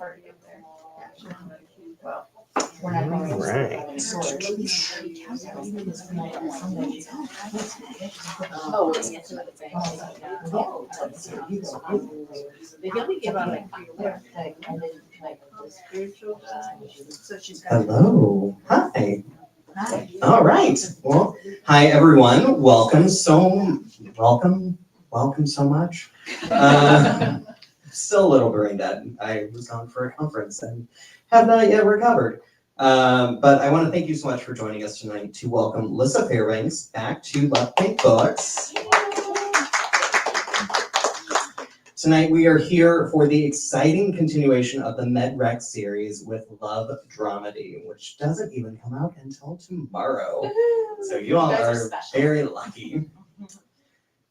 party up there. Well, we're not going to. Right. Oh, it's another thing. They only give on like spiritual. So she's got. Hello. Hi. Hi. All right. Well, hi everyone. Welcome so much. Still a little brain dead. I was gone for a conference and have not yet recovered. But I want to thank you so much for joining us tonight to welcome Lyssa Fairbanks back to Love Books. Tonight we are here for the exciting continuation of the MedRec series with Love Dramedy, which doesn't even come out until tomorrow. So you all are very lucky.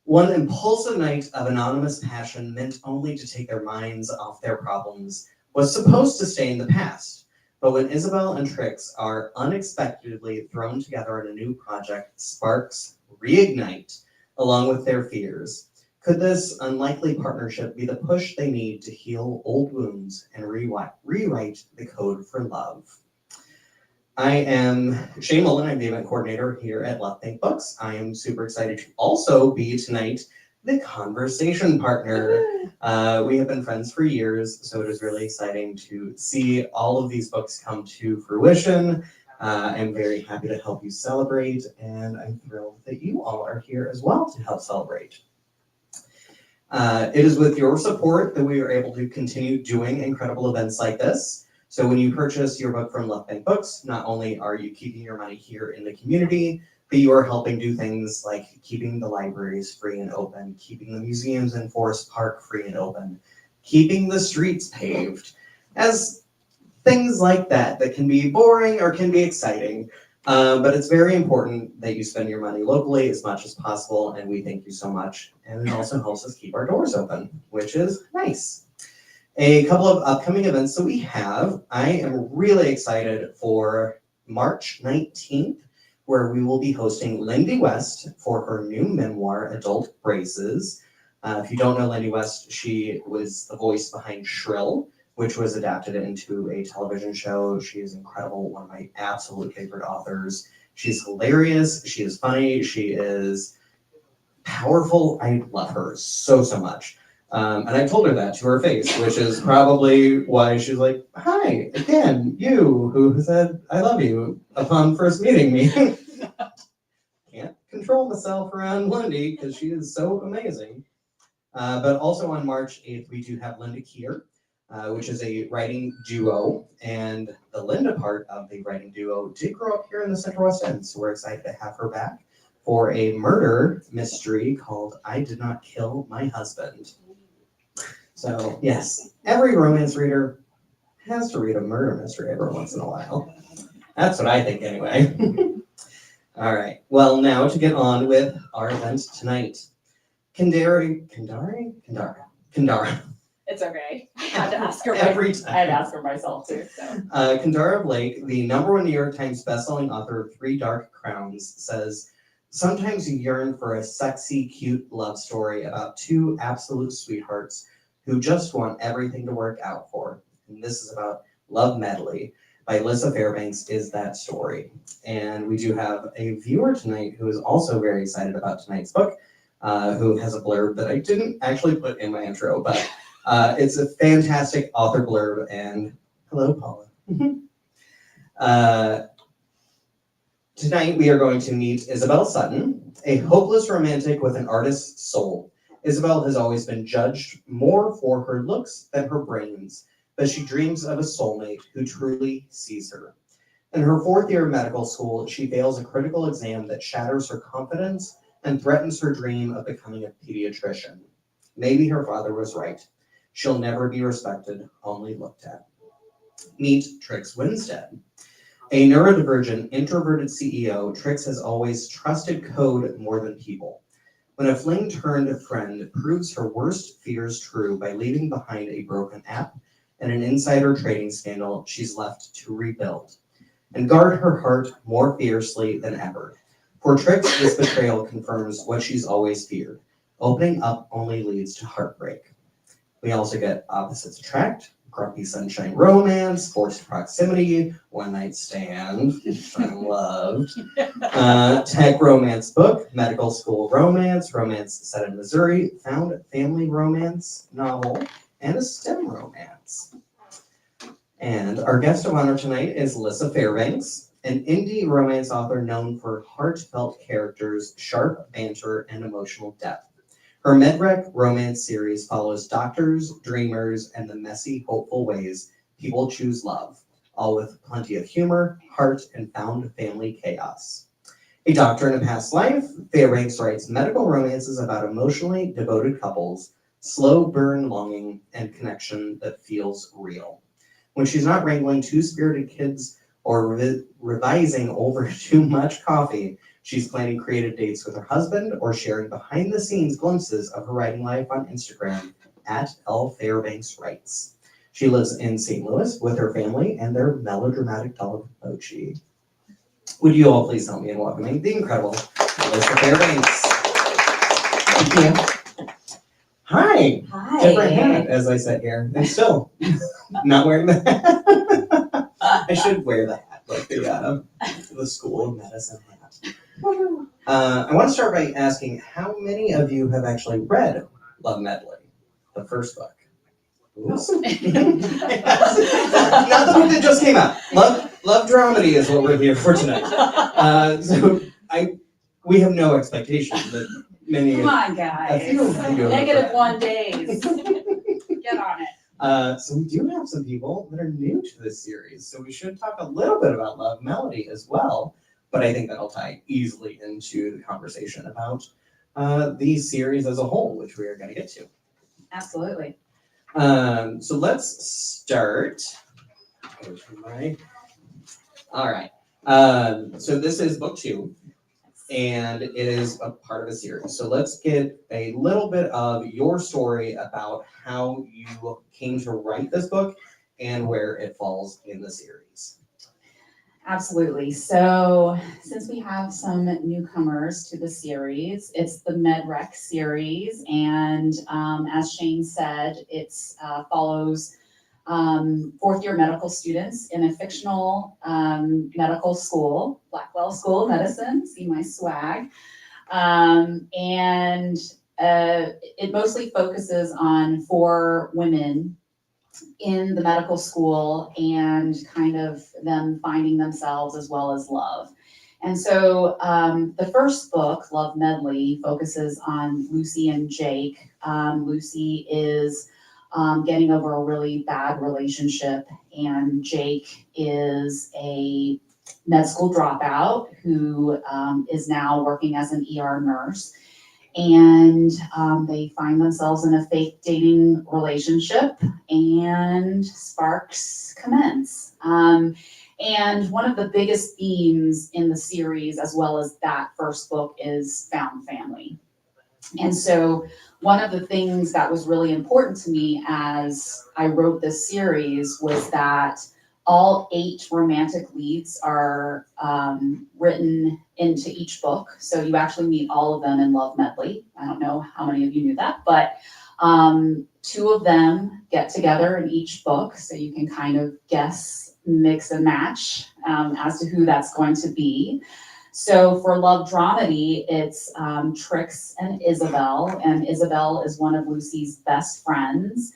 One impulsive night of anonymous passion meant only to take their minds off their problems was supposed to stay in the past. But when Isabelle and Trix are unexpectedly thrown together in a new project, sparks reignite along with their fears. Could this unlikely partnership be the push they need to heal old wounds and rewrite the code for love? I am Shane Mullen. I'm the event coordinator here at Love Books. I am super excited to also be tonight the conversation partner. We have been friends for years, so it is really exciting to see all of these books come to fruition. I'm very happy to help you celebrate, and I'm thrilled that you all are here as well to help celebrate. It is with your support that we are able to continue doing incredible events like this. So when you purchase your book from Love Books, not only are you keeping your money here in the community, but you are helping do things like keeping the libraries free and open, keeping the museums in Forest Park free and open, keeping the streets paved, as things like that can be boring or can be exciting. But it's very important that you spend your money locally as much as possible, and we thank you so much. And it also helps us keep our doors open, which is nice. A couple of upcoming events that we have. I am really excited for March 19th, where we will be hosting Lindy West for her new memoir, Adult Braces. If you don't know Lindy West, she was the voice behind Shrill, which was adapted into a television show. She is incredible, one of my absolute favorite authors. She's hilarious, she is funny, she is powerful. I love her so much. And I told her that to her face, which is probably why she's like, hi, again, you who said I love you upon first meeting me. Can't control myself around Lindy because she is so amazing. But also on March 8th, we do have Linda Keir, which is a writing duo. And the Linda part of the writing duo did grow up here in the Central West End. So we're excited to have her back for a murder mystery called I Did Not Kill My Husband. So yes, every romance reader has to read a murder mystery every once in a while. That's what I think anyway. All right, well now to get on with our event tonight. Kendara. It's okay. I had to ask her. Every time. I had to ask her myself too. So. Kendara Blake, the #1 New York Times bestselling author of 3 Dark Crowns, says, sometimes you yearn for a sexy, cute love story about 2 absolute sweethearts who just want everything to work out for. And this is about Love Medley by Lyssa Fairbanks is that story. And we do have a viewer tonight who is also very excited about tonight's book, who has a blurb that I didn't actually put in my intro, but it's a fantastic author blurb. And hello, Paula. Tonight we are going to meet Isabelle Sutton, a hopeless romantic with an artist's soul. Isabelle has always been judged more for her looks than her brains, but she dreams of a soulmate who truly sees her. In her 4th year of medical school, she fails a critical exam that shatters her confidence and threatens her dream of becoming a pediatrician. Maybe her father was right. She'll never be respected, only looked at. Meet Trix Winstead. A neurodivergent, introverted CEO, Trix has always trusted code more than people. When a flame-turned friend proves her worst fears true by leaving behind a broken app and an insider trading scandal, she's left to rebuild and guard her heart more fiercely than ever. For Trix, this betrayal confirms what she's always feared. Opening up only leads to heartbreak. We also get Opposites Attract grumpy sunshine romance, forced proximity, one night stand, which I loved, tech romance book, medical school romance, romance set in Missouri, found family romance novel, and a STEM romance. And our guest of honor tonight is Lyssa Fairbanks, an indie romance author known for heartfelt characters, sharp banter, and emotional depth. Her MedRec romance series follows doctors, dreamers, and the messy, hopeful ways people choose love, all with plenty of humor, heart, and found family chaos. A doctor in a past life, Fairbanks writes medical romances about emotionally devoted couples, slow burn longing, and connection that feels real. When she's not wrangling two spirited kids or revising over too much coffee, she's planning creative dates with her husband or sharing behind-the-scenes glimpses of her writing life on Instagram at L Fairbanks Writes. She lives in St. Louis with her family and their melodramatic dog, Mochi. Would you all please help me in welcoming the incredible Lyssa Fairbanks? Thank you. Hi. Hi. Different hat as I sit here. And still not wearing the hat. I should wear the hat, like the School of Medicine hat. I want to start by asking how many of you have actually read Love Medley, the first book? Not the book that just came out. Love Dramedy is what we're here for tonight. We have no expectation that many. Come on, a guys. few of you have Negative read. 1 days. Get on it. So we do have some people that are new to this series, so we should talk a little bit about Love Melody as well. But I think that'll tie easily into the conversation about the series as a whole, which we are going to get to. Absolutely. So let's start. All right. So this is book 2, and it is a part of a series. So let's get a little bit of your story about how you came to write this book and where it falls in the series. Absolutely. So since we have some newcomers to the series, it's the MedRec series. And as Shane said, it follows fourth-year medical students in a fictional medical school, Blackwell School of Medicine, see my swag. And it mostly focuses on 4 women in the medical school and kind of them finding themselves as well as love. And so the first book, Love Medley, focuses on Lucy and Jake. Lucy is getting over a really bad relationship, and Jake is a med school dropout who is now working as an ER nurse. And they find themselves in a fake dating relationship, and sparks commence. And one of the biggest themes in the series, as well as that first book, is found family. And so one of the things that was really important to me as I wrote this series was that all 8 romantic leads are written into each book. So you actually meet all of them in Love Medley. I don't know how many of you knew that, but 2 of them get together in each book. So you can kind of guess, mix and match as to who that's going to be. So for Love Dramedy, it's Trix and Isabelle. And Isabelle is one of Lucy's best friends.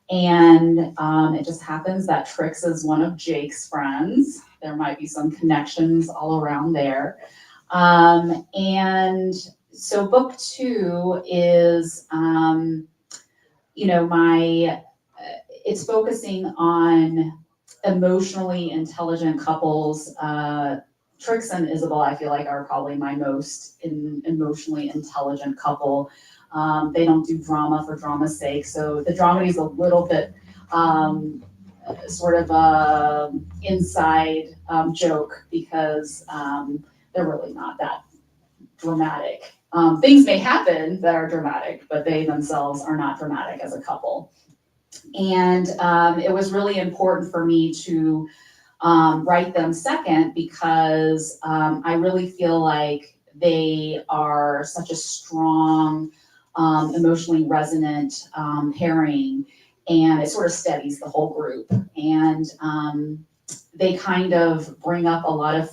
And it just happens that Trix is one of Jake's friends. There might be some connections all around there. And so book 2 is, it's focusing on emotionally intelligent couples. Trix and Isabelle, I feel like, are probably my most emotionally intelligent couple. They don't do drama for drama's sake. So the dramedy is a little bit sort of a inside joke because they're really not that dramatic. Things may happen that are dramatic, but they themselves are not dramatic as a couple. And it was really important for me to write them second because I really feel like they are such a strong, emotionally resonant pairing. and it sort of steadies the whole group. And they kind of bring up a lot of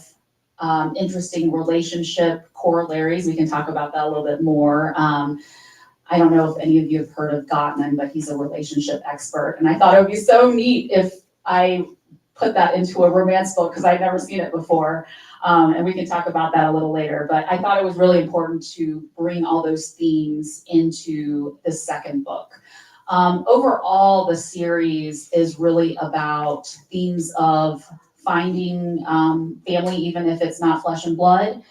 interesting relationship corollaries. We can talk about that a little bit more. I don't know if any of you have heard of Gottman, but he's a relationship expert. And I thought it would be so neat if I put that into a romance book, because I'd never seen it before. And we can talk about that a little later. But I thought it was really important to bring all those themes into the second book. Overall, the series is really about themes of finding family, even if it's not flesh and blood.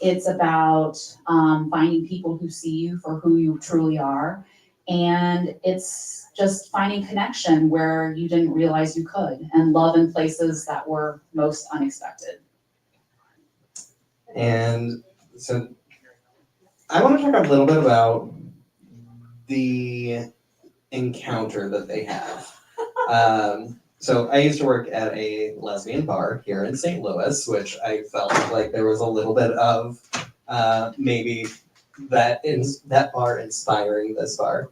It's about finding people who see you for who you truly are. And it's just finding connection where you didn't realize you could, and love in places that were most unexpected. And so I want to talk a little bit about the encounter that they have. So I used to work at a lesbian bar here in St. Louis, which I felt like there was a little bit of maybe that bar inspiring this bar.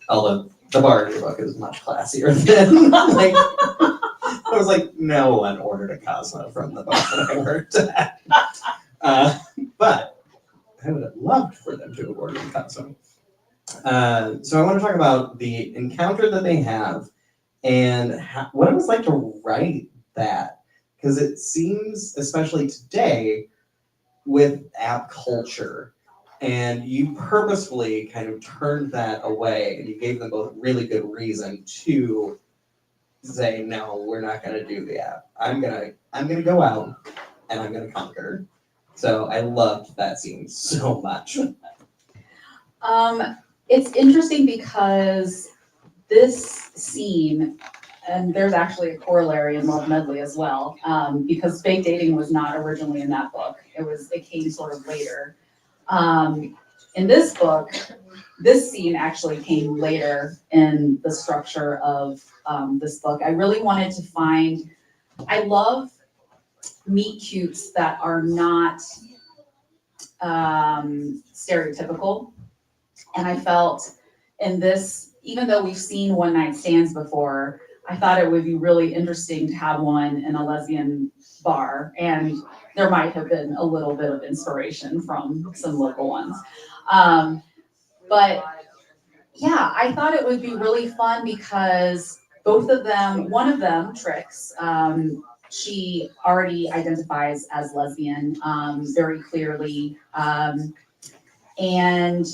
Although the bar in your book is much classier than like I was like, no one ordered a Cosmo from the bar that I worked at. But I would have loved for them to have ordered a Cosmo. So I want to talk about the encounter that they have and what it was like to write that. Because it seems, especially today, with app culture, and you purposefully kind of turned that away, and you gave them both really good reason to say, no, we're not going to do the app. I'm gonna go out and I'm gonna conquer. So I loved that scene so much. It's interesting because this scene, and there's actually a corollary in Love Medley as well, because fake dating was not originally in that book. It came sort of later. In this book, this scene actually came later in the structure of this book. I really wanted to I love meet cutes that are not stereotypical. And I felt in this, even though we've seen one night stands before, I thought it would be really interesting to have one in a lesbian bar, and there might have been a little bit of inspiration from some local ones. But yeah, I thought it would be really fun because both of them, one of them, Trix, she already identifies as lesbian very clearly. And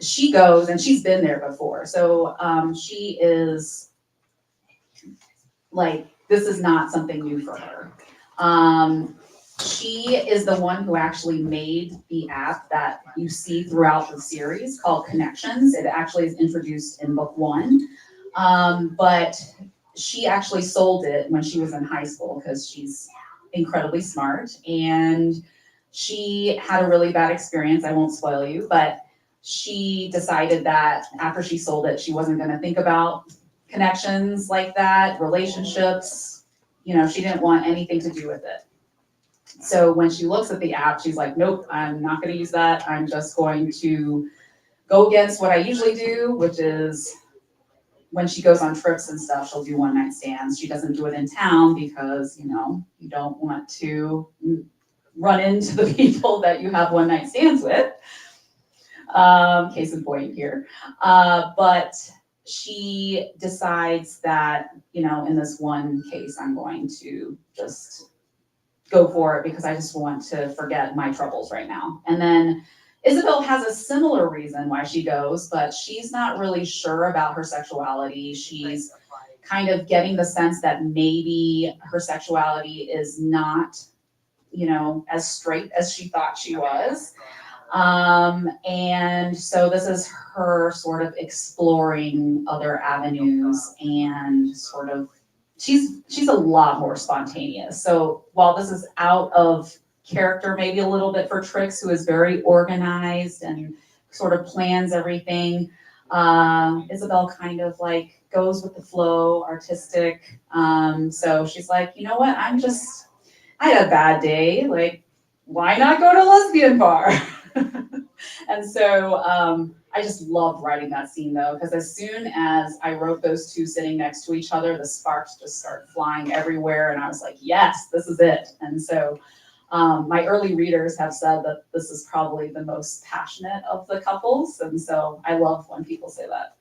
she goes, and she's been there before. So she is like, this is not something new for her. She is the one who actually made the app that you see throughout the series called Connections. It actually is introduced in book 1. But she actually sold it when she was in high school because she's incredibly smart. And she had a really bad experience. I won't spoil you, but she decided that after she sold it, she wasn't going to think about connections like that, relationships. You know, she didn't want anything to do with it. So when she looks at the app, she's like, nope, I'm not going to use that. I'm just going to go against what I usually do, which is when she goes on trips and stuff, she'll do one night stands. She doesn't do it in town because, you know, you don't want to run into the people that you have one night stands with. Case in point here. But she decides that, you know, in this one case, I'm going to just go for it because I just want to forget my troubles right now. And then Isabelle has a similar reason why she goes, but she's not really sure about her sexuality. She's kind of getting the sense that maybe her sexuality is not, you know, as straight as she thought she was. And so this is her sort of exploring other avenues and sort of, she's a lot more spontaneous. So while this is out of character maybe a little bit for Trix, who is very organized and sort of plans everything, Isabelle kind of like goes with the flow, artistic. So she's like, you know what, I had a bad day, like, why not go to a lesbian bar? And so I just loved writing that scene though, because as soon as I wrote those two sitting next to each other, the sparks just start flying everywhere, and I was like, yes, this is it. And so my early readers have said that this is probably the most passionate of the couples, and so I love when people say that.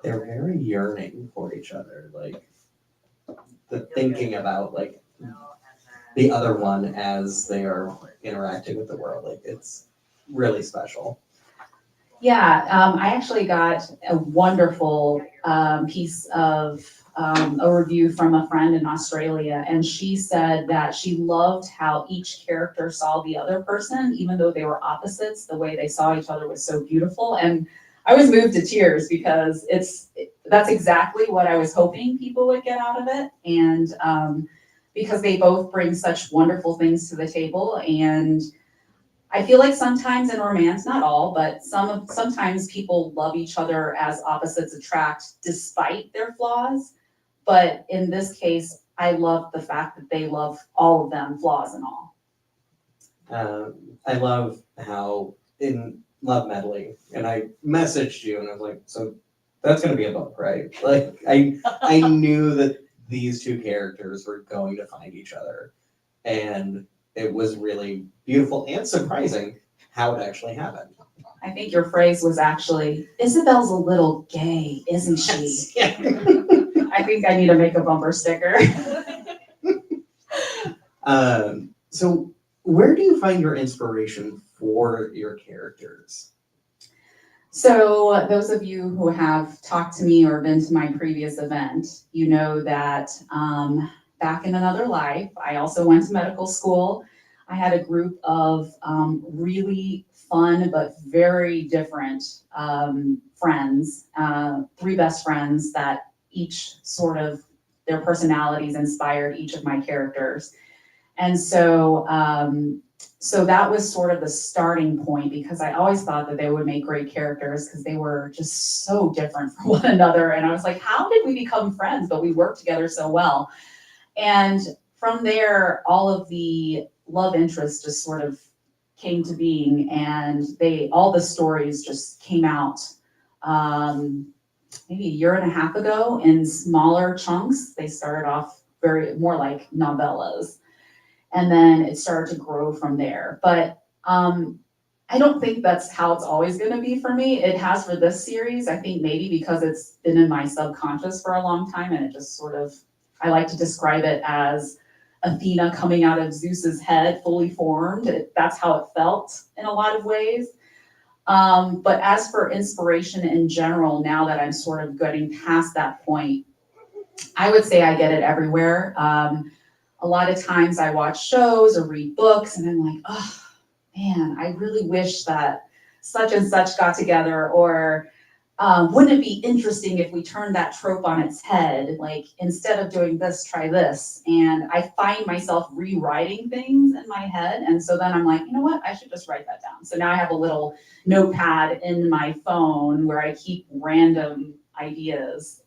They're very yearning for each other, like the thinking about like the other one as they are interacting with the world. Like it's really special. Yeah, I actually got a wonderful piece of a review from a friend in Australia, and she said that she loved how each character saw the other person, even though they were opposites. The way they saw each other was so beautiful, and I was moved to tears because that's exactly what I was hoping people would get out of it, and because they both bring such wonderful things to the table. And I feel like sometimes in romance, not all, but sometimes people love each other as opposites attract despite their flaws. But in this case, I love the fact that they love all of them, flaws and all. I love how in Love Medley, and I messaged you and I was like, so that's gonna be a book, right? Like I knew that these two characters were going to find each other, and it was really beautiful and surprising how it actually happened. I think your phrase was actually, Isabel's a little gay, isn't she? Yeah. I think I need to make a bumper sticker. So where do you find your inspiration for your characters? So those of you who have talked to me or been to my previous event, you know that back in another life, I also went to medical school. I had a group of really fun but very different friends, three best friends that each sort of, their personalities inspired each of my characters. And so that was sort of the starting point, because I always thought that they would make great characters because they were just so different from one another. And I was like, how did we become friends? But we worked together so well. And from there, all of the love interests just sort of came to being, and all the stories just came out maybe a year and a half ago in smaller chunks. They started off more like novellas, and then it started to grow from there. But I don't think that's how it's always going to be for me. It has for this series, I think maybe because it's been in my subconscious for a long time, and it just sort of, I like to describe it as Athena coming out of Zeus's head, fully formed. That's how it felt in a lot of ways. But as for inspiration in general, now that I'm sort of getting past that point, I would say I get it everywhere. A lot of times I watch shows or read books and I'm like, oh man, I really wish that such and such got together, or wouldn't it be interesting if we turned that trope on its head? Like, instead of doing this, try this. And I find myself rewriting things in my head. And so then I'm like, you know what? I should just write that down. So now I have a little notepad in my phone where I keep random ideas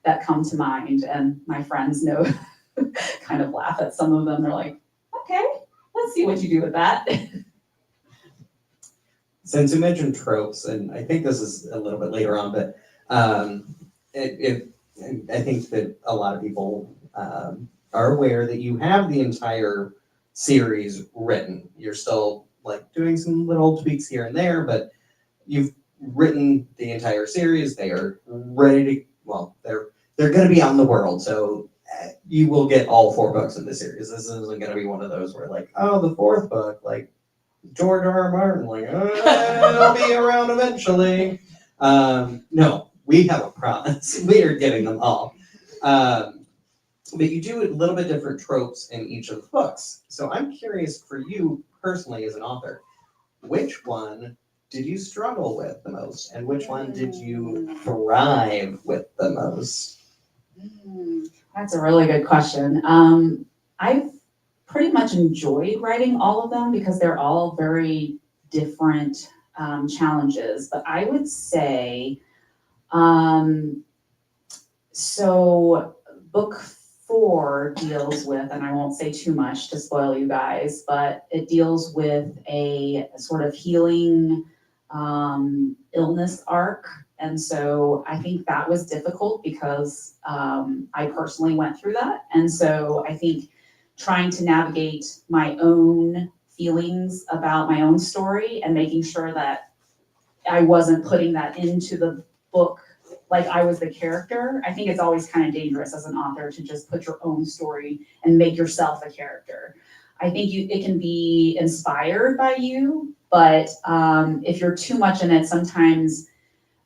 that come to mind. And my friends know, kind of laugh at some of them. They're like, okay, let's see what you do with that. Since you mentioned tropes, and I think this is a little bit later on, but I think that a lot of people are aware that you have the entire series written. You're still like doing some little tweaks here and there, but you've written the entire series. They are ready to, well, they're going to be out in the world, so you will get all 4 books in the series. This isn't going to be one of those where like, oh, the 4th book, like George R.R. Martin, like, it'll be around eventually. No, we have a promise. We are getting them all. But you do a little bit different tropes in each of the books. So I'm curious for you personally as an author, which one did you struggle with the most? And which one did you thrive with the most? That's a really good question. I've pretty much enjoyed writing all of them because they're all very different challenges. But I would say, so book 4 deals with, and I won't say too much to spoil you guys, but it deals with a sort of healing illness arc. And so I think that was difficult because I personally went through that. And so I think trying to navigate my own feelings about my own story and making sure that I wasn't putting that into the book like I was the character. I think it's always kind of dangerous as an author to just put your own story and make yourself a character. I think it can be inspired by you, but if you're too much in it, sometimes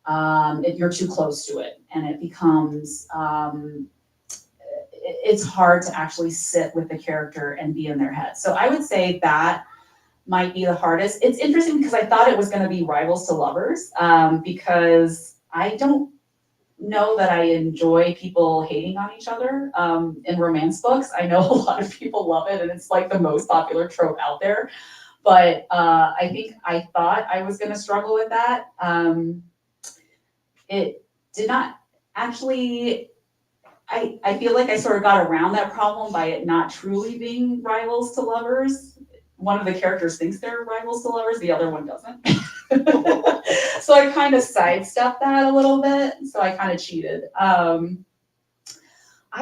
you're too close to it, and it becomes it's hard to actually sit with the character and be in their head. So I would say that might be the hardest. It's interesting because I thought it was going to be rivals to lovers, because I don't know that I enjoy people hating on each other in romance books. I know a lot of people love it, and it's like the most popular trope out there. But I thought I was going to struggle with that. It did not actually. I feel like I sort of got around that problem by it not truly being rivals to lovers. One of the characters thinks they're rivals to lovers, the other one doesn't. So I kind of sidestepped that a little bit. So I kind of cheated. I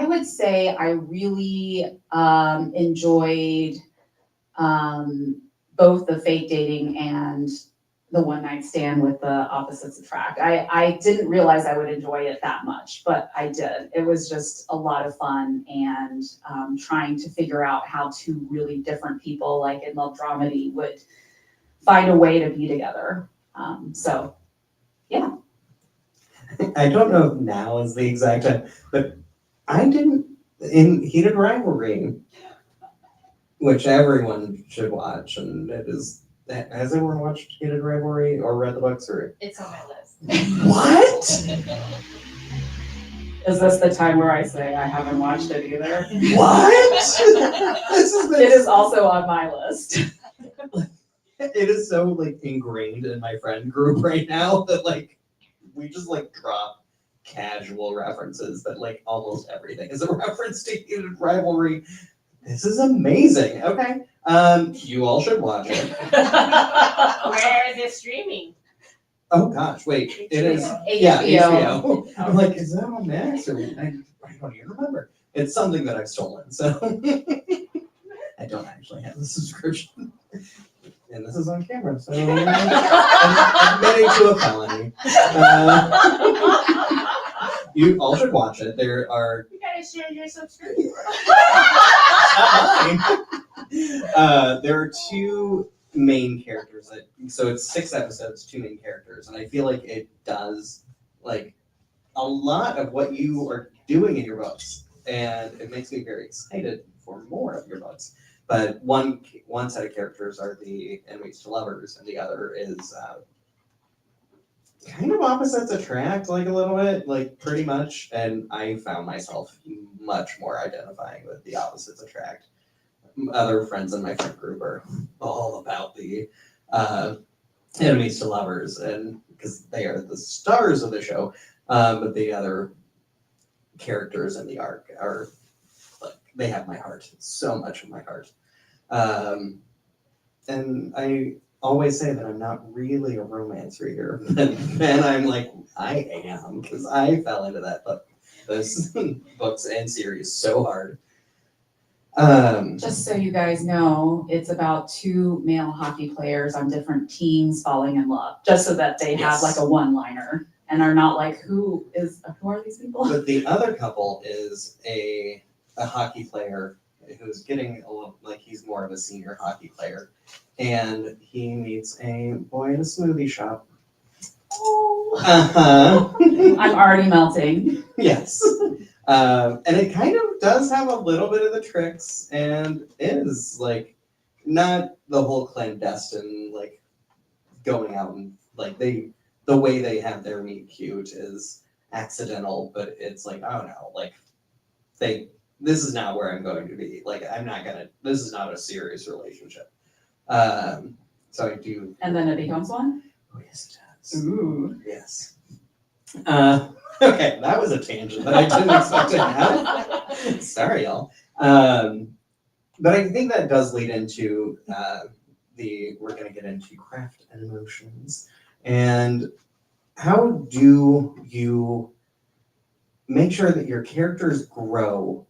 would say I really enjoyed both the fake dating and the one night stand with the opposites attract. I didn't realize I would enjoy it that much, but I did. It was just a lot of fun, and trying to figure out how two really different people, like in Love Dramedy, would find a way to be together. So, yeah. I don't know if now is the exact time, but I didn't, in Heated Rivalry, which everyone should watch, and it is. Has anyone watched Heated Rivalry or read the books? Or It's on my list. what? Is this the time where I say I haven't watched it either? What? It is also on my list. It is so like ingrained in my friend group right now that like we just like drop casual references, but like almost everything is a reference to Heated Rivalry. This is amazing. Okay. You all should watch it. Where is it streaming? Oh goch, wait. It is HBO. I'm like, is that on Max or I don't even remember. It's something that I've stolen, so I don't actually have the subscription. And this is on camera, so I'm admitting to a felony. You all should watch it. There are. You gotta share your subscription. There are two main characters so it's 6 episodes, 2 main characters, and I feel like it does like a lot of what you are doing in your books, and it makes me very excited for more of your books. But one set of characters are the enemies to lovers, and the other is kind of opposites attract, like a little bit, like pretty much. And I found myself much more identifying with the opposites attract. Other friends in my friend group are all about the enemies to lovers, and because they are the stars of the show, but the other characters in the arc are like they have my heart, so much of my heart. And I always say that I'm not really a romance reader, and I'm like I am, because I fell into that those books and series so hard. Just so you guys know, it's about 2 male hockey players on different teams falling in love, just so that they have like a one-liner and are not like, who are these people? But the other couple is a hockey player who's getting a little, like he's more of a senior hockey player, and he meets a boy in a smoothie shop. Oh. I'm already melting. Yes. And it kind of does have a little bit of the Trix, and is like not the whole clandestine like going out and like the way they have their meet cute is accidental, but it's like, oh no, like this is not where I'm going to be. Like this is not a serious relationship. So I do. And then it becomes one? Oh yes it does. Ooh. Yes. Okay, that was a tangent that I didn't expect to have. Sorry, y'all. But I think that does lead into we're going to get into craft and emotions. And how do you make sure that your characters grow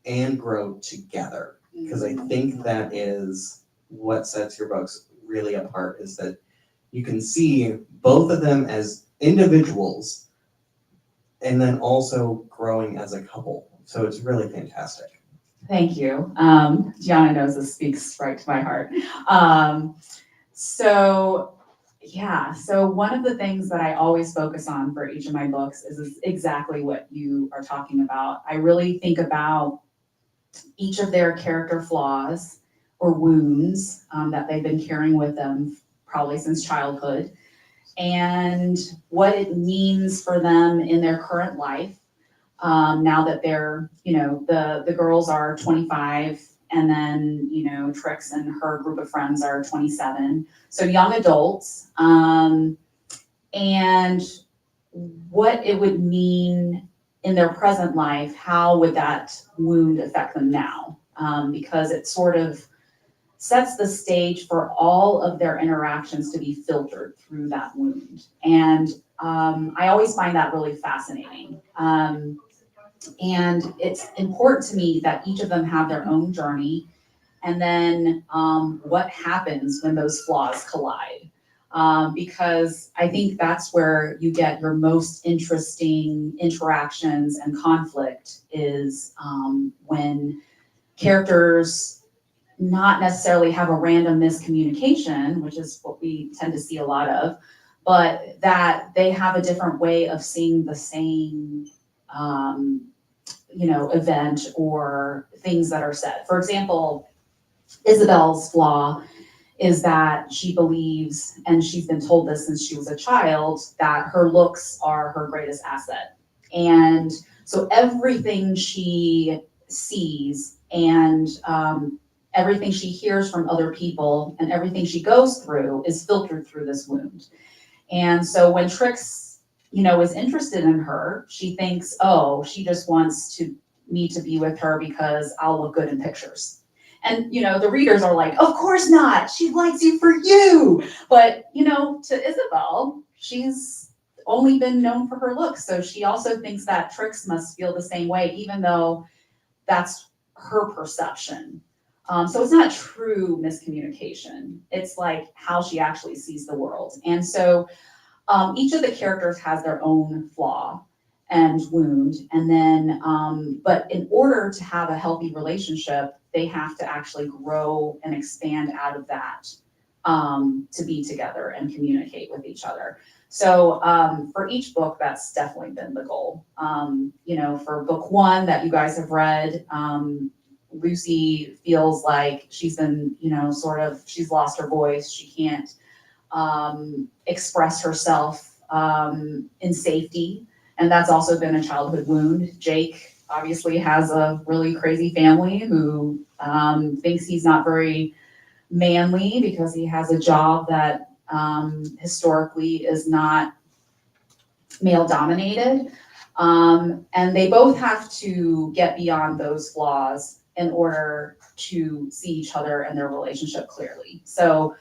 and grow together? Because I think that is what sets your books really apart, is that you can see both of them as individuals and then also growing as a couple. So it's really fantastic. Thank you. Gianna knows this speaks right to my heart. So one of the things that I always focus on for each of my books is exactly what you are talking about. I really think about each of their character flaws or wounds that they've been carrying with them probably since childhood, and what it means for them in their current life. Now that they're, the girls are 25, and then, Trix and her group of friends are 27. So young adults, and what it would mean in their present life, how would that wound affect them now? Because it sort of sets the stage for all of their interactions to be filtered through that wound. And I always find that really fascinating. And it's important to me that each of them have their own journey, and then what happens when those flaws collide. Because I think that's where you get your most interesting interactions and conflict is when characters not necessarily have a random miscommunication, which is what we tend to see a lot of, but that they have a different way of seeing the same event or things that are said. For example, Isabelle's flaw is that she believes, and she's been told this since she was a child, that her looks are her greatest asset. And so everything she sees and everything she hears from other people and everything she goes through is filtered through this wound. And so when Trix, is interested in her, she thinks, oh, she just wants me to be with her because I'll look good in pictures. And, the readers are like, of course not. She likes you for you. But, to Isabelle, she's only been known for her looks. So she also thinks that Trix must feel the same way, even though that's her perception. So it's not true miscommunication. It's like how she actually sees the world. And so each of the characters has their own flaw and wound. And then, but in order to have a healthy relationship, they have to actually grow and expand out of that to be together and communicate with each other. So for each book, that's definitely been the goal. For book one that you guys have read, Lucy feels like she's been, she's lost her voice. She can't express herself in safety. And that's also been a childhood wound. Jake obviously has a really crazy family who thinks he's not very manly because he has a job that historically is not male dominated. And they both have to get beyond those flaws in order to see each other and their relationship clearly. So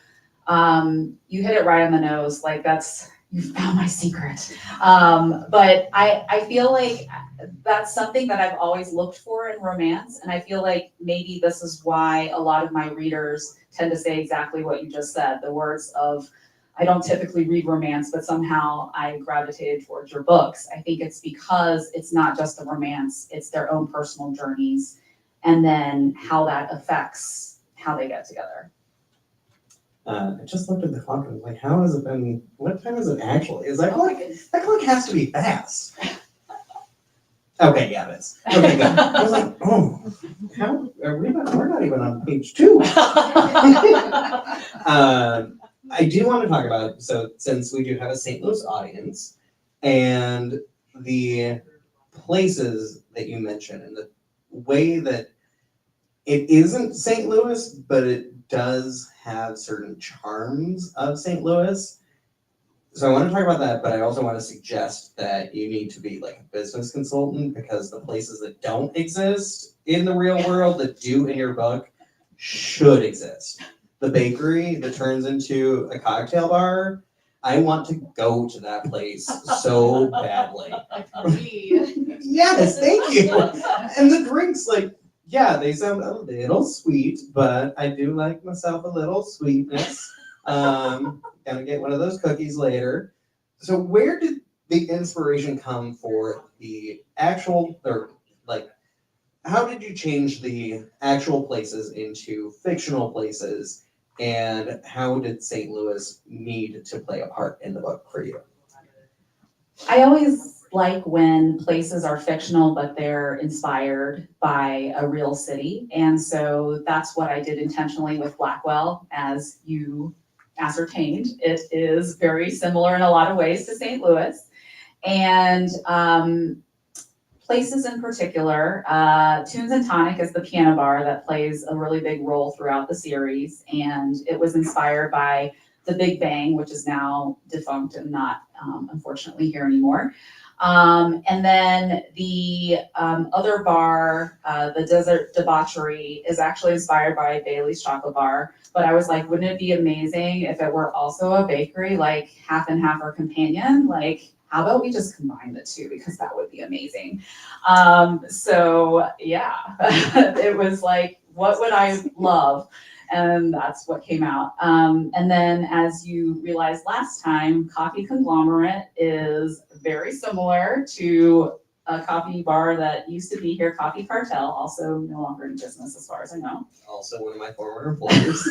you hit it right on the nose. Like you found my secret. But I feel like that's something that I've always looked for in romance. And I feel like maybe this is why a lot of my readers tend to say exactly what you just said. The words of, I don't typically read romance, but somehow I gravitated towards your books. I think it's because it's not just a romance, it's their own personal journeys and then how that affects how they get together. I just looked at the clock and was like, how has it been? What time is it actually? Is that clock? That clock has to be fast. Okay, yeah, it is. Okay, good. I was like, oh, how are we not? We're not even on page 2. I do want to talk about, so since we do have a St. Louis audience, and the places that you mentioned, and the way that it isn't St. Louis, but it does have certain charms of St. Louis. So I want to talk about that, but I also want to suggest that you need to be like a business consultant, because the places that don't exist in the real world that do in your book should exist. The bakery that turns into a cocktail bar, I want to go to that place so badly. Agreed. Yes, thank you. And the drinks, like, yeah, they sound a little sweet, but I do like myself a little sweetness. Gonna get one of those cookies later. So where did the inspiration come for the actual, or like, how did you change the actual places into fictional places? And how did St. Louis need to play a part in the book for you? I always like when places are fictional, but they're inspired by a real city. And so that's what I did intentionally with Blackwell. As you ascertained, it is very similar in a lot of ways to St. Louis. And places in particular, Tunes and Tonic is the piano bar that plays a really big role throughout the series. And it was inspired by the Big Bang, which is now defunct and not unfortunately here anymore. And then the other bar, the Desert Debauchery, is actually inspired by Bailey's Chocolate Bar. But I was like, wouldn't it be amazing if it were also a bakery, like half and half or companion? Like, how about we just combine the two, because that would be amazing. So yeah, it was like, what would I love? And that's what came out. And then, as you realized last time, Coffee Conglomerate is very similar to a coffee bar that used to be here, Coffee Cartel, also no longer in business as far as I know. Also one of my former employers.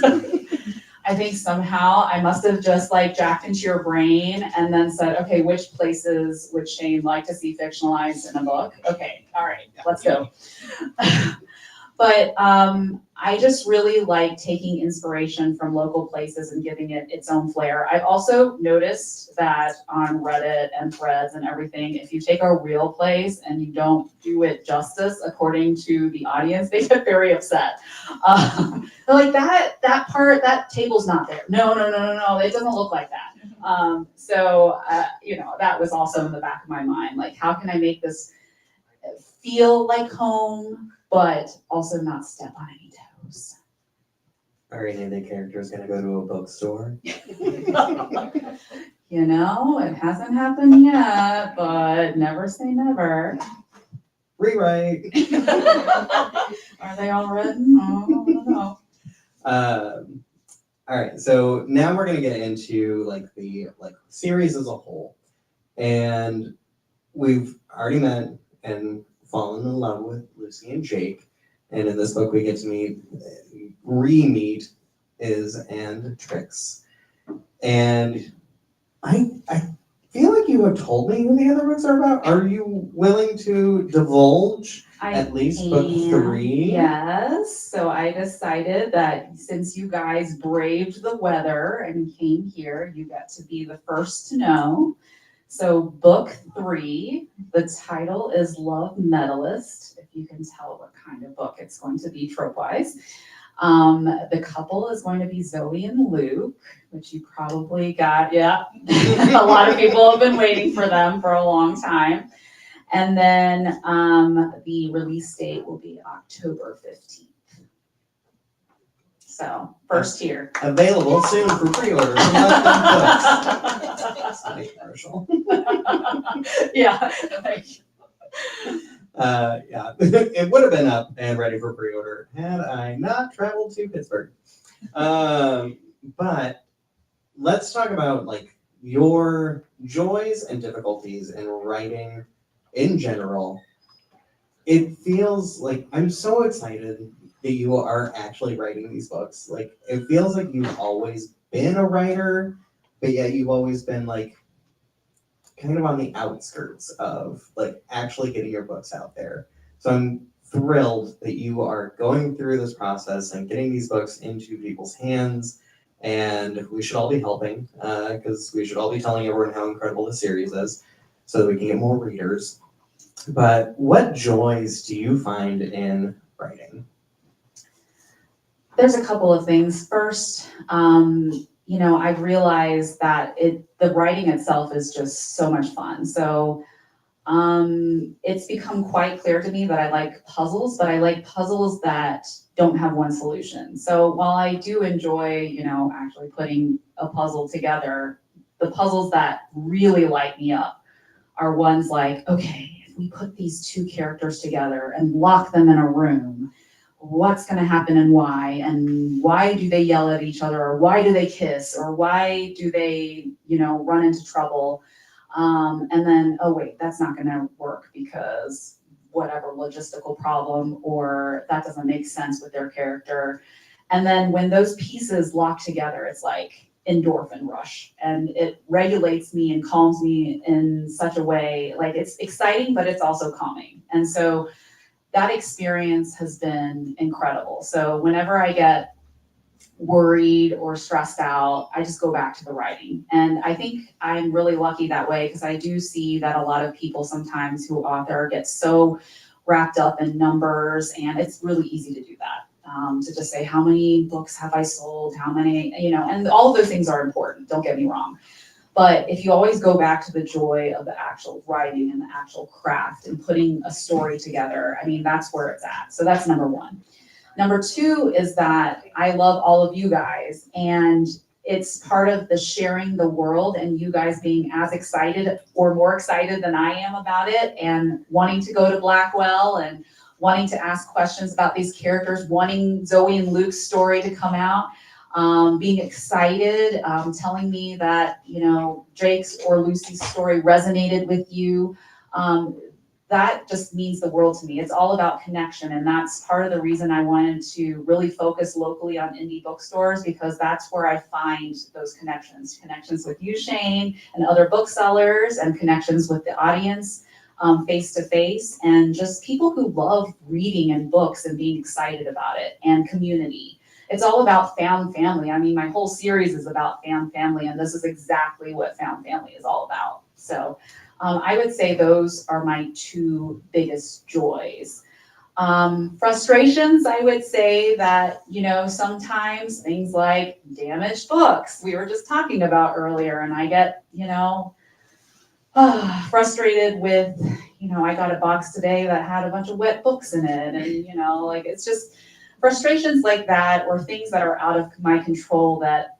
I think somehow I must have just like jacked into your brain and then said, okay, which places would Shane like to see fictionalized in a book? Okay, all right, let's go. But I just really like taking inspiration from local places and giving it its own flair. I've also noticed that on Reddit and Threads and everything, if you take a real place and you don't do it justice according to the audience, they get very upset. They're like, that part, that table's not there. No, it doesn't look like that. So that was also in the back of my mind. Like, how can I make this feel like home, but also not step on any toes? Are any of the characters gonna go to a bookstore? You know, it hasn't happened yet, but never say never. Rewrite. Are they all written? Oh, I don't know. All right, so now we're gonna get into like the series as a whole, and we've already met and fallen in love with Lucy and Jake, and in this book we get to re-meet Isabelle and Trix, and I feel like you have told me who the other books are about. Are you willing to divulge at least book 3? Yes. So I decided that since you guys braved the weather and came here, you got to be the first to know. So book 3, the title is Love Medalist, if you can tell what kind of book it's going to be trope-wise. The couple is going to be Zoe and Luke, which you probably got, yeah. A lot of people have been waiting for them for a long time. And then the release date will be October 15th. So, first tier. Available soon for pre-order. That's not a commercial. Yeah. Yeah, it would have been up and ready for pre-order had I not traveled to Pittsburgh. But let's talk about like your joys and difficulties in writing in general. It feels like I'm so excited that you are actually writing these books. Like, it feels like you've always been a writer, but yet you've always been like kind of on the outskirts of like actually getting your books out there. So I'm thrilled that you are going through this process and getting these books into people's hands, and we should all be helping because we should all be telling everyone how incredible the series is so that we can get more readers. But what joys do you find in writing? There's a couple of things. First, I've realized that the writing itself is just so much fun. So it's become quite clear to me that I like puzzles, but I like puzzles that don't have one solution. So while I do enjoy, actually putting a puzzle together, the puzzles that really light me up are ones like, okay, if we put these two characters together and lock them in a room, what's going to happen and why do they yell at each other, or why do they kiss, or why do they, run into trouble? And then, oh wait, that's not going to work because whatever logistical problem, or that doesn't make sense with their character. And then when those pieces lock together, it's like endorphin rush, and it regulates me and calms me in such a way, like it's exciting, but it's also calming. And so that experience has been incredible. So whenever I get worried or stressed out, I just go back to the writing. And I think I'm really lucky that way, because I do see that a lot of people sometimes who author get so wrapped up in numbers, and it's really easy to do that. To just say, how many books have I sold? How many, and all of those things are important, don't get me wrong. But if you always go back to the joy of the actual writing and the actual craft and putting a story together, I mean, that's where it's at. So that's number one. Number two is that I love all of you guys, and it's part of the sharing the world and you guys being as excited or more excited than I am about it, and wanting to go to Blackwell and wanting to ask questions about these characters, wanting Zoe and Luke's story to come out, being excited, telling me that, Jake's or Lucy's story resonated with you. That just means the world to me. It's all about connection, and that's part of the reason I wanted to really focus locally on indie bookstores, because that's where I find those connections with you, Shane, and other booksellers, and connections with the audience, face to face, and just people who love reading and books and being excited about it, and community. It's all about found family. I mean, my whole series is about found family, and this is exactly what found family is all about. So I would say those are my two biggest joys. Frustrations, I would say that, sometimes things like damaged books, we were just talking about earlier, and I get, frustrated with, I got a box today that had a bunch of wet books in it, and, it's just frustrations like that, or things that are out of my control that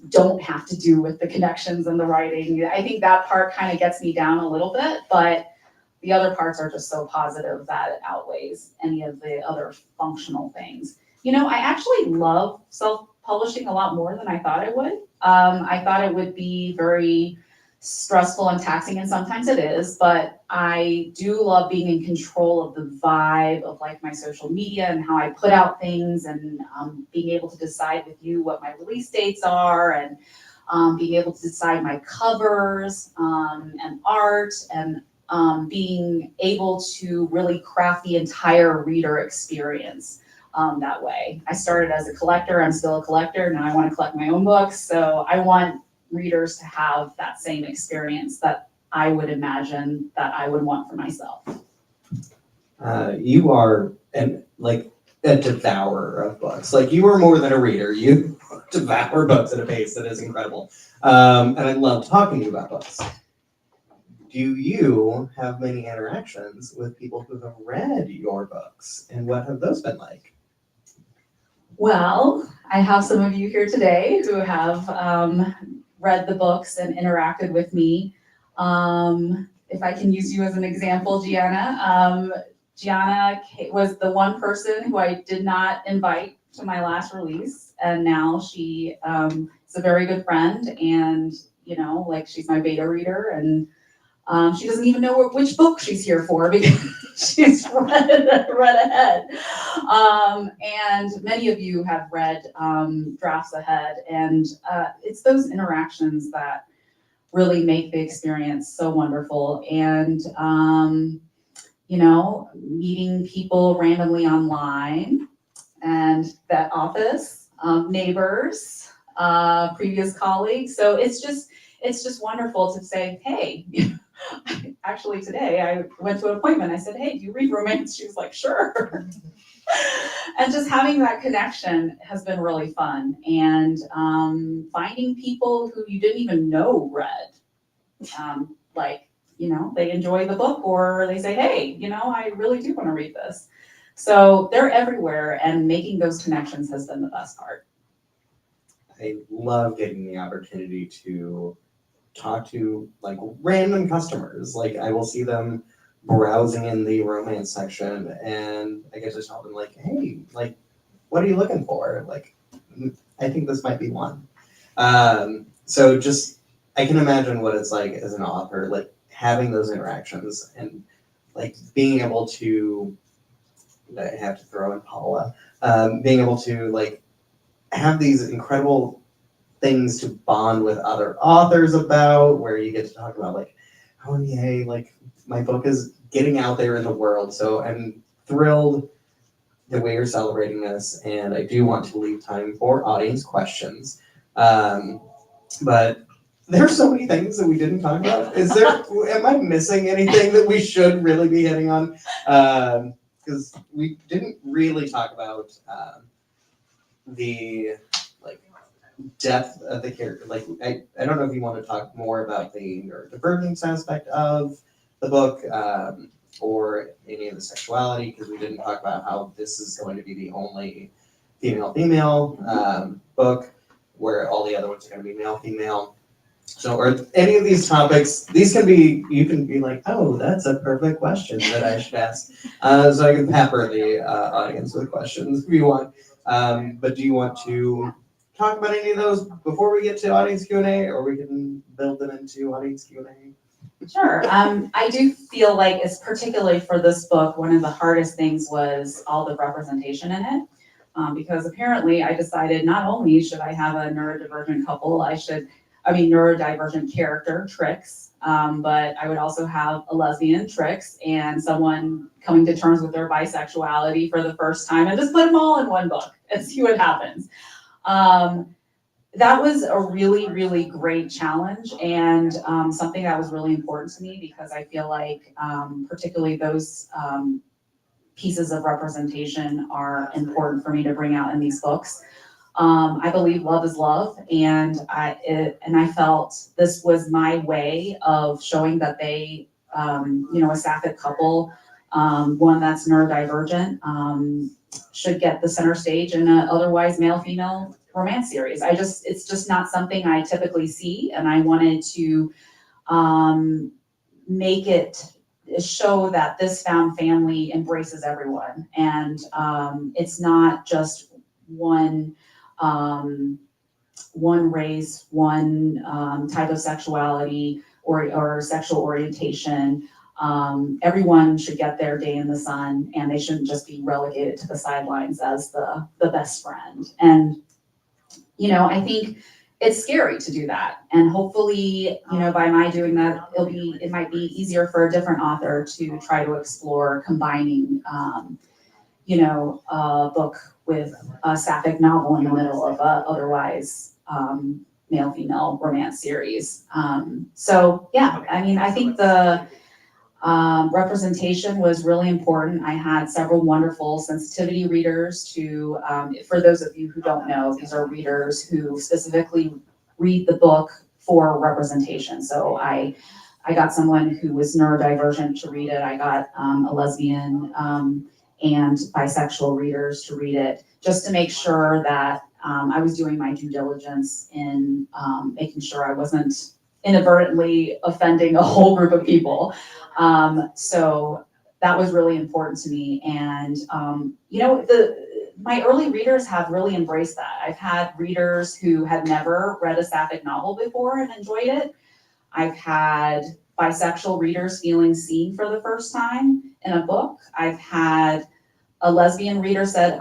don't have to do with the connections and the writing. I think that part kind of gets me down a little bit, but the other parts are just so positive that it outweighs any of the other functional things. I actually love self-publishing a lot more than I thought I would. I thought it would be very stressful and taxing, and sometimes it is, but I do love being in control of the vibe of like my social media and how I put out things, and being able to decide with you what my release dates are, and being able to decide my covers, and art, and being able to really craft the entire reader experience that way. I started as a collector, I'm still a collector, now I want to collect my own books, so I want readers to have that same experience that I would imagine that I would want for myself. You are a devourer of books. Like, you are more than a reader. You devour books at a pace that is incredible. And I love talking to you about books. Do you have many interactions with people who have read your books, and what have those been like? Well, I have some of you here today who have read the books and interacted with me. If I can use you as an example, Gianna. Gianna was the one person who I did not invite to my last release, and now she is a very good friend, and she's my beta reader, and she doesn't even know which book she's here for because she's read ahead. And many of you have read drafts ahead, and it's those interactions that really make the experience so wonderful. And meeting people randomly online, and that office, neighbors, previous colleagues. So it's just wonderful to say, hey, actually today I went to an appointment. I said, hey, do you read romance? She was like, sure. And just having that connection has been really fun. And finding people who you didn't even know read, they enjoy the book, or they say, hey, I really do want to read this. So they're everywhere, and making those connections has been the best part. I love getting the opportunity to talk to like random customers. Like I will see them browsing in the romance section, and I get to tell them like, hey, like, what are you looking for? Like, I think this might be one. So just I can imagine what it's like as an author, like having those interactions and like being able to. I have to throw in Paula. Being able to like have these incredible things to bond with other authors about, where you get to talk about like, oh yay, like my book is getting out there in the world. So I'm thrilled the way you're celebrating this, and I do want to leave time for audience questions. But there's so many things that we didn't talk about. Am I missing anything that we should really be hitting on? Because we didn't really talk about the like depth of the character. Like I don't know if you want to talk more about the neurodivergence aspect of the book, or any of the sexuality, because we didn't talk about how this is going to be the only female book, where all the other ones are going to be male-female. So, or any of these topics, you can be like, oh, that's a perfect question that I should ask. So I can pepper the audience with questions if you want. But do you want to talk about any of those before we get to audience Q&A, or we can build them into audience Q&A? Sure. I do feel like, it's particularly for this book, one of the hardest things was all the representation in it. Because apparently I decided not only should I have a neurodivergent neurodivergent character, Trix, but I would also have a lesbian, Trix, and someone coming to terms with their bisexuality for the first time, and just put them all in one book and see what happens. That was a really, really great challenge, and something that was really important to me, because I feel like particularly those pieces of representation are important for me to bring out in these books. I believe love is love, and I felt this was my way of showing that they, a sapphic couple, one that's neurodivergent, should get the center stage in an otherwise male-female romance series. It's just not something I typically see, and I wanted to make it show that this found family embraces everyone, and it's not just one race, one type of sexuality or sexual orientation. Everyone should get their day in the sun, and they shouldn't just be relegated to the sidelines as the best friend. And I think it's scary to do that, and hopefully, by my doing that, it might be easier for a different author to try to explore combining, a book with a sapphic novel in the middle of a otherwise male-female romance series. So yeah, I think the representation was really important. I had several wonderful sensitivity readers for those of you who don't know, these are readers who specifically read the book for representation. So I got someone who was neurodivergent to read it. I got a lesbian and bisexual readers to read it, just to make sure that I was doing my due diligence in making sure I wasn't inadvertently offending a whole group of people. So that was really important to me. And, my early readers have really embraced that. I've had readers who had never read a sapphic novel before and enjoyed it. I've had bisexual readers feeling seen for the first time in a book. I've had a lesbian reader say,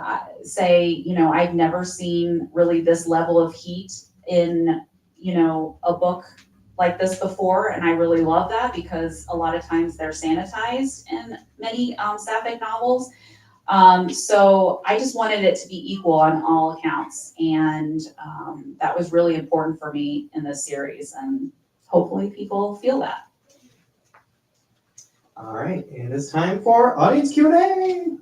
I've never seen really this level of heat in, a book like this before, and I really love that, because a lot of times they're sanitized in many sapphic novels. So I just wanted it to be equal on all accounts, and that was really important for me in this series, and hopefully people feel that. All right, it is time for audience Q&A.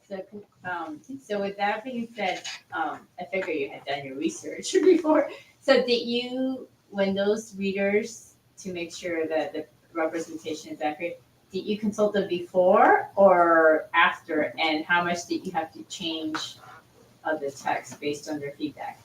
So with that being said, I figure you had done your research before. So did you, when those readers, to make sure that the representation is accurate, did you consult them before or after? And how much did you have to change of the text based on their feedback?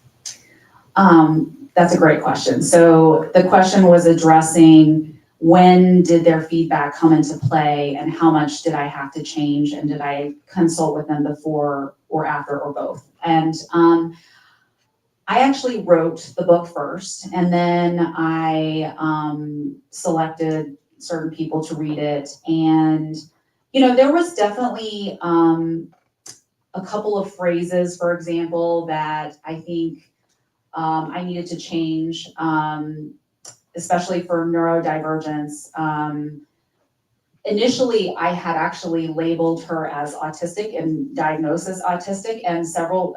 That's a great question. So the question was addressing when did their feedback come into play and how much did I have to change and did I consult with them before or after or both? And I actually wrote the book first and then I selected certain people to read it. And, you know, there was definitely a couple of phrases, for example, that I think I needed to change, especially for neurodivergence. Initially, I had actually labeled her as autistic and diagnosed as autistic, and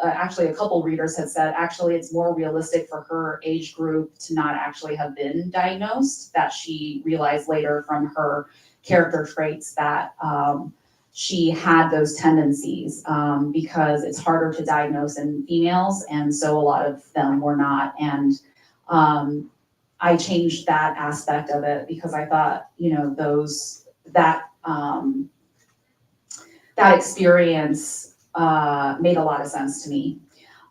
actually a couple readers had said, actually, it's more realistic for her age group to not actually have been diagnosed, that she realized later from her character traits that she had those tendencies because it's harder to diagnose in females, and so a lot of them were not. And I changed that aspect of it because I thought, you know, that experience made a lot of sense to me.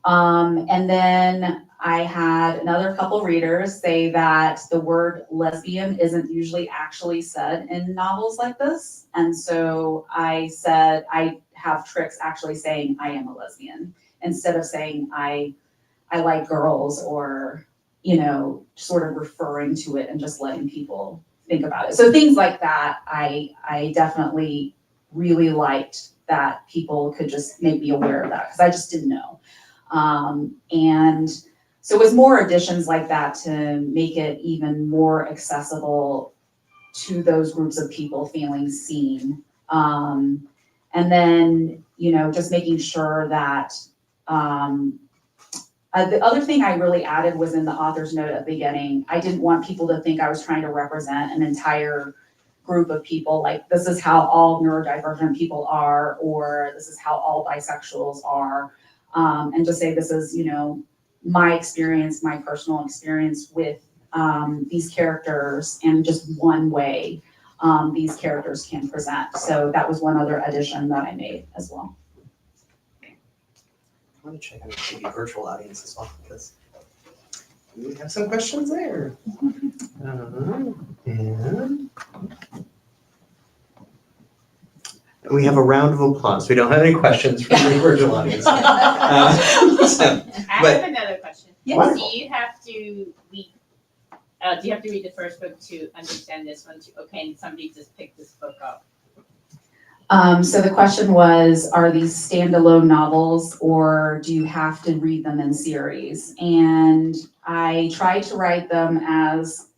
And then I had another couple readers say that the word lesbian isn't usually actually said in novels like this. And so I said, I have Trix actually saying I am a lesbian instead of saying I like girls, or, you know, sort of referring to it and just letting people think about it. So things like that, I definitely really liked that people could just make me aware of that because I just didn't know. And so it was more additions like that to make it even more accessible to those groups of people feeling seen. And then, you know, just making sure that the other thing I really added was in the author's note at the beginning. I didn't want people to think I was trying to represent an entire group of people, like this is how all neurodivergent people are, or this is how all bisexuals are, and just say this is, you know, my experience, my personal experience with these characters, and just one way these characters can present. So that was one other addition that I made as well. I want to check out the virtual audience as well, because we have some questions there. And we have a round of applause. We don't have any questions from the virtual audience. So, I but- have another question. Yes. Do you have to read? Do you have to read the first book to understand this one too? Okay, and somebody just picked this book up. So the question was, are these standalone novels or do you have to read them in series? And I tried to write them as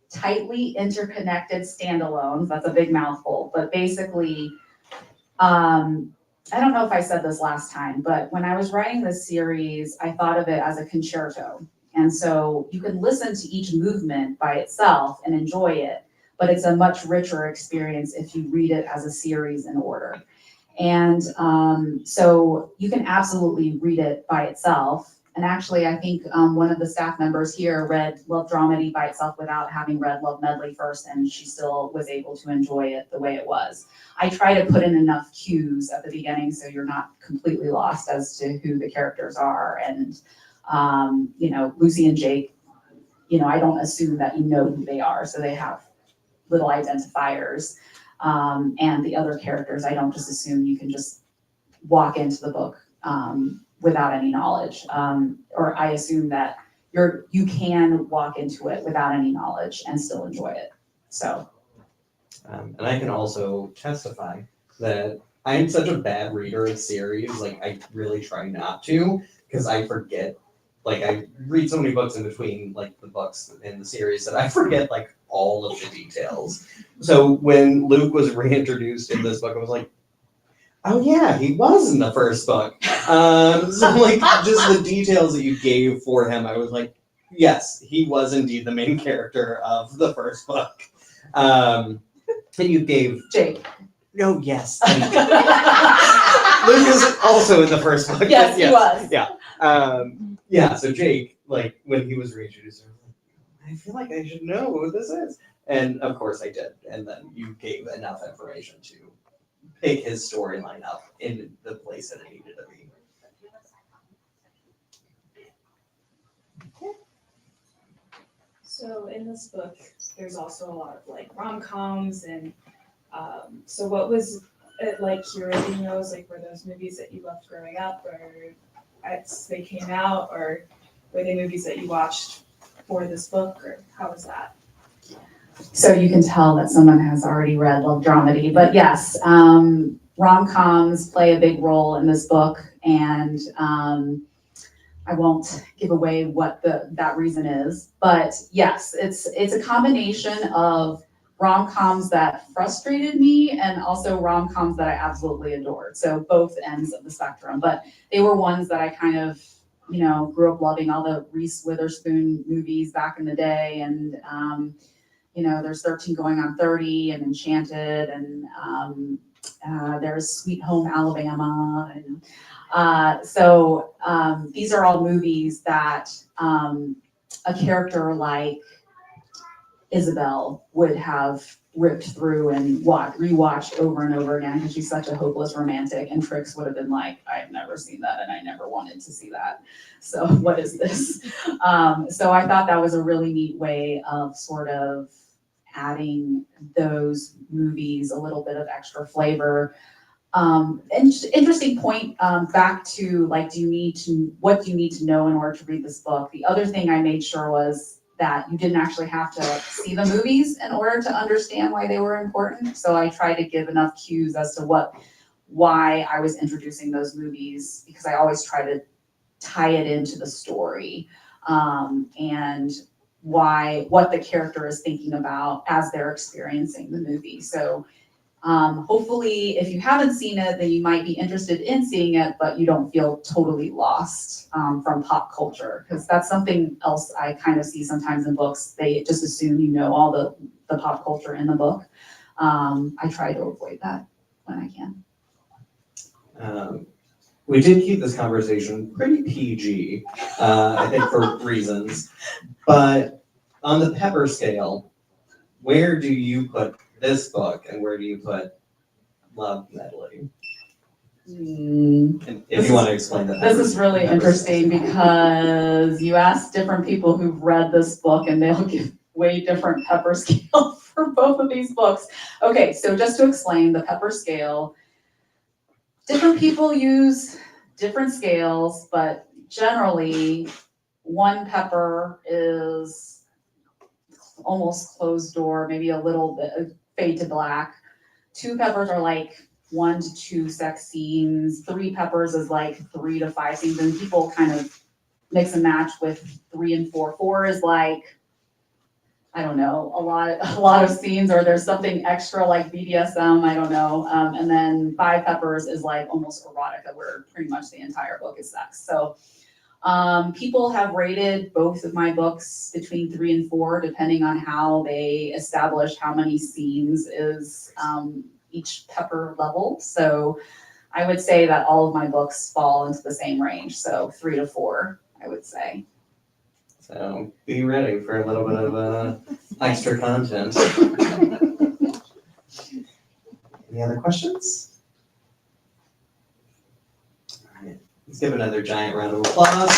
tightly interconnected standalones. That's a big mouthful, but basically, I don't know if I said this last time, but when I was writing this series, I thought of it as a concerto. And so you can listen to each movement by itself and enjoy it, but it's a much richer experience if you read it as a series in order. And so you can absolutely read it by itself. And actually, I think one of the staff members here read Love Dramedy by itself without having read Love Medley first, and she still was able to enjoy it the way it was. I try to put in enough cues at the beginning so you're not completely lost as to who the characters are. And, you know, Lucy and Jake, you know, I don't assume that you know who they are, so they have little identifiers. And the other characters, I don't just assume you can just walk into the book without any knowledge. Or I assume that you can walk into it without any knowledge and still enjoy it. So. and I can also testify that I'm such a bad reader of series. Like, I really try not to, because I forget. Like, I read so many books in between, like, the books in the series that I forget, like, all of the details. So when Luke was reintroduced in this book, I was like, oh yeah, he was in the first book. So like, just the details that you gave for him, I was like, yes, he was indeed the main character of the first book. And you gave Jake. no, yes. Luke is also in the first book. Yes, he was. Yeah. Yeah, so Jake, like, when he was reintroduced, I feel like I should know who this is. And of course I did. And then you gave enough information to pick his storyline up in the place that it needed to be. So in this book, there's also a lot of like rom-coms and so what was it like curating those? Like were those movies that you loved growing up or as they came out, or were they movies that you watched for this book, or how was that? So you can tell that someone has already read Love Dramedy, but yes, rom-coms play a big role in this book, and I won't give away what that reason is, but yes, it's a combination of rom-coms that frustrated me and also rom-coms that I absolutely adored. So both ends of the spectrum, but they were ones that I kind of, grew up loving, all the Reese Witherspoon movies back in the day, and there's 13 Going on 30 and Enchanted, and there's Sweet Home Alabama, and so these are all movies that a character like Isabelle would have ripped through and rewatched over and over again because she's such a hopeless romantic, and Trix would have been like, I've never seen that and I never wanted to see that. So what is this? So I thought that was a really neat way of sort of adding those movies a little bit of extra flavor. Interesting point, back to like, what do you need to know in order to read this book? The other thing I made sure was that you didn't actually have to see the movies in order to understand why they were important. So I tried to give enough cues as to why I was introducing those movies, because I always try to tie it into the story, and what the character is thinking about as they're experiencing the movie. So hopefully, if you haven't seen it, then you might be interested in seeing it, but you don't feel totally lost from pop culture, because that's something else I kind of see sometimes in books. They just assume you know all the pop culture in the book. I try to avoid that when I can. We did keep this conversation pretty PG, I think for reasons, but on the pepper scale, where do you put this book and where do you put Love Medley? And if you want to explain that. This is really interesting because you ask different people who've read this book and they'll give way different pepper scale for both of these books. Okay, so just to explain the pepper scale, different people use different scales, but generally 1 pepper is almost closed door, maybe a little bit fade to black. 2 peppers are like 1 to 2 sex scenes. 3 peppers is like 3 to 5 scenes, and people kind of mix and match with 3 and 4. 4 is like, I don't know, a lot of scenes, or there's something extra like BDSM, I don't know. And then 5 peppers is like almost erotica, where pretty much the entire book is sex. So people have rated both of my books between 3 and 4, depending on how they establish how many scenes is each pepper level. So I would say that all of my books fall into the same range. So 3 to 4, I would say. So be ready for a little bit of extra content. Any other questions? All right, let's give another giant round of applause.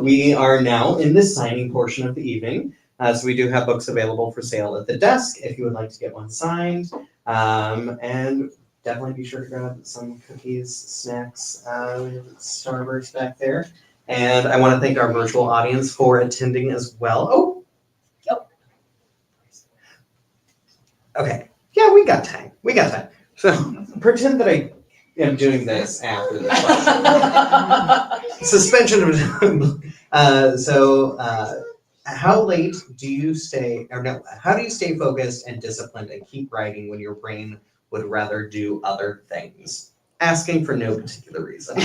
We are now in the signing portion of the evening. So we do have books available for sale at the desk if you would like to get one signed. And definitely be sure to grab some cookies, snacks. We have Starburst back there. And I want to thank our virtual audience for attending as well. Oh. Yep. Okay. Yeah, we got time. So pretend that I am doing this after the class. Suspension of how late do you stay, or no, how do you stay focused and disciplined and keep writing when your brain would rather do other things? Asking for no particular reason.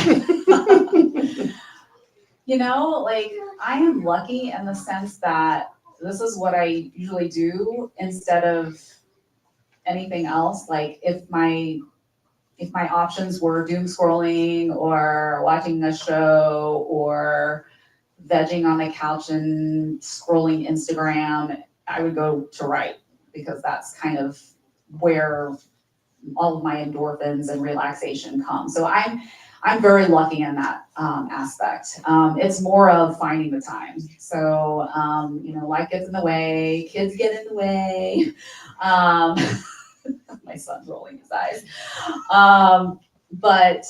Like, I am lucky in the sense that this is what I usually do instead of anything else. Like, if my options were doom scrolling or watching a show or vegging on the couch and scrolling Instagram, I would go to write, because that's kind of where all of my endorphins and relaxation come. So I'm I'm very lucky in that aspect. It's more of finding the time. So, life gets in the way, kids get in the way. My son's rolling his eyes. But,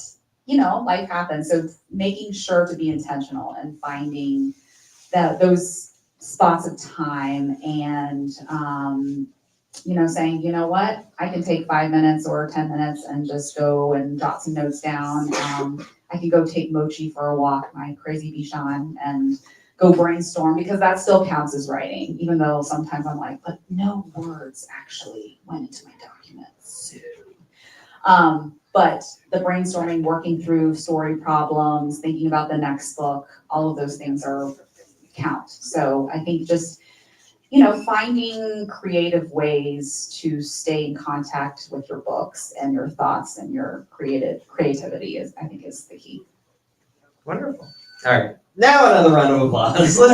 life happens. So making sure to be intentional and finding those spots of time and, saying, you know what, I can take 5 minutes or 10 minutes and just go and jot some notes down. I can go take Mochi for a walk, my crazy Bichon, and go brainstorm because that still counts as writing, even though sometimes I'm like, but no words actually went into my documents. But the brainstorming, working through story problems, thinking about the next book, all of those things count. So I think just finding creative ways to stay in contact with your books and your thoughts and your creativity is the key. Wonderful. All right. Now another round of applause. All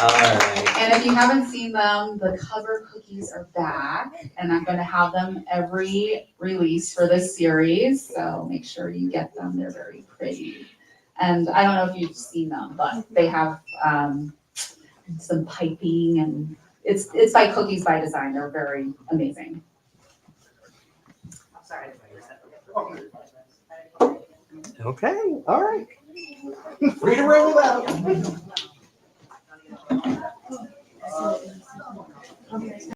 right. And if you haven't seen them, the cover cookies are back, and I'm going to have them every release for this series. So make sure you get them. They're very pretty. And I don't know if you've seen them, but they have some piping, and it's by Cookies by Design. They're very amazing. Sorry. Okay. All right. Free to roll out.